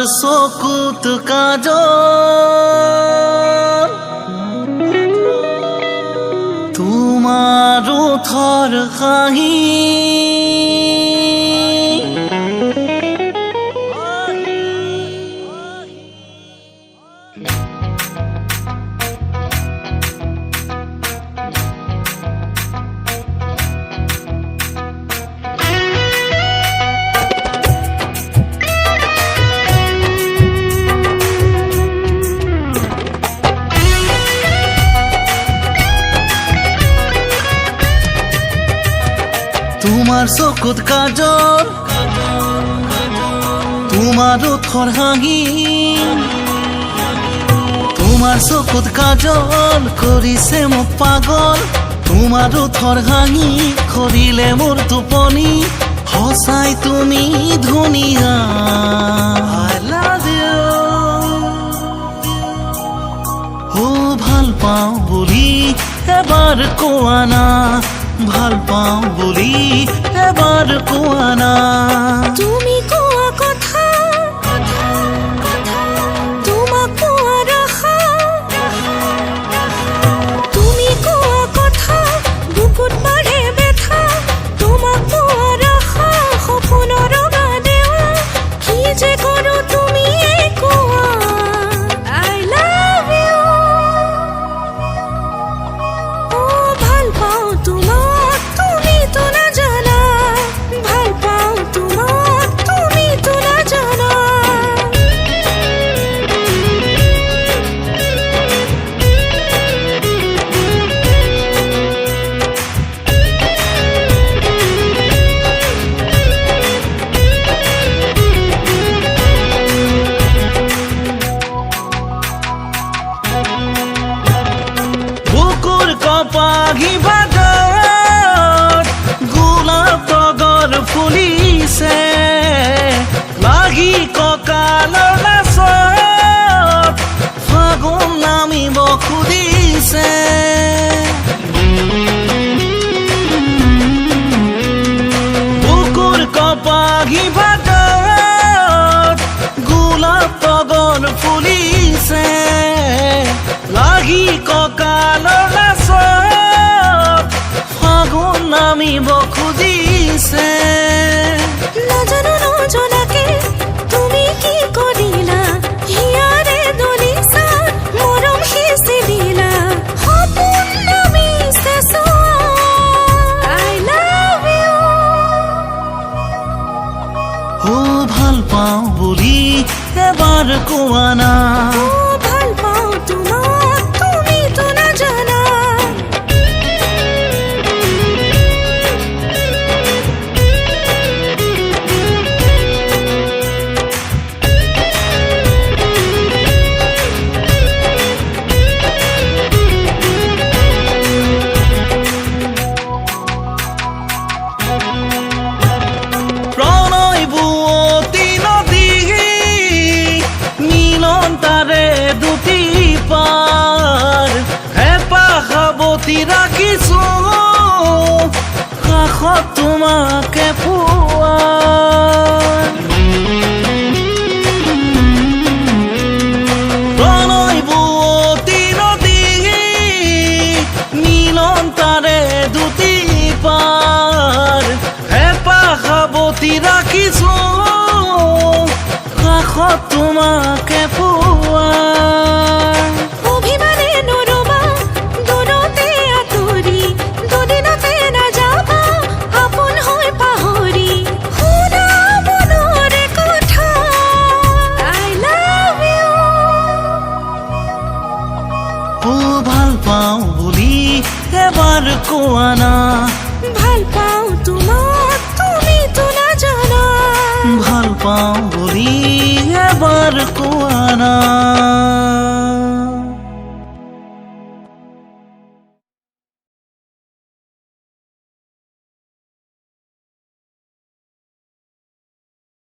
চকুত কাজল তোমাৰ ওঠৰ হাঁহি তোমাৰ চকুত কাজল তোমাৰ ওঠৰ হাঁহি তোমাৰ চকুত কাজল কৰিছে মোক পাগল তোমাৰ ওঠৰ হাঁহি কৰিলে মোৰ টোপনি সঁচাই তুমি ধুনীয়া I love you ভাল পাওঁ বুলি এবাৰ কোৱা না ভাল পাওঁ বুলি এবাৰ কোৱা না তুমি কোৱা কথা তোমাক কোৱাৰ আশা তুমি কোৱা কথা বুকুত মাৰে ব্যথা তোমাক কোৱাৰ আশা সপোনৰ ৰঙা দেৱা কি যে কৰোঁ তুমিয়ে কোৱা I love you ভাল পাওঁ তোমাক তুমি তো নাজানা ভাল পাওঁ তোমাক তুমি তো নাজানা বুকুৰ কপাহী ভাগত গোলাপ তগৰ ফুলিছে লাগি কঁকালৰ নাচত ফাগুন নামিব খুজিছে বুকুৰ কপাহী ভাগত গোলাপ তগৰ ফুলিছে লাগি কঁকালৰ নাচত ফাগুন নামিব খুজিছে নাজানো নজনাকে তুমি কি কৰিলা হিয়াৰে দলিছা মৰম সিঁচি দিলা সপোন নামিছে চোৱা I love you ভাল পাওঁ বুলি এবাৰ কোৱা না ভাল পাওঁ তোমাক তুমি তো নাজানা প্ৰণয় বুৱতী নদী মিলন তাৰে দুটি পাৰ হেঁপাহ সাৱটি ৰাখিছো কাষত তোমাকে পোৱাৰ প্ৰণয় বুৱতী নদী মিলন তাৰে দুটি পাৰ হেঁপাহ সাৱটি ৰাখিছো কাষত তোমাকে পোৱাৰ অভিমানে নৰবা দূৰতে আঁতৰি দুদিনতে নাযাবা আপোন হৈ পাহৰি শুনা মনৰে কথা I love you ভাল পাওঁ বুলি এবাৰ কোৱা না ভাল পাওঁ তোমাক তুমি তো নাজানা ভাল পাওঁ বুলি এবাৰ কোৱা না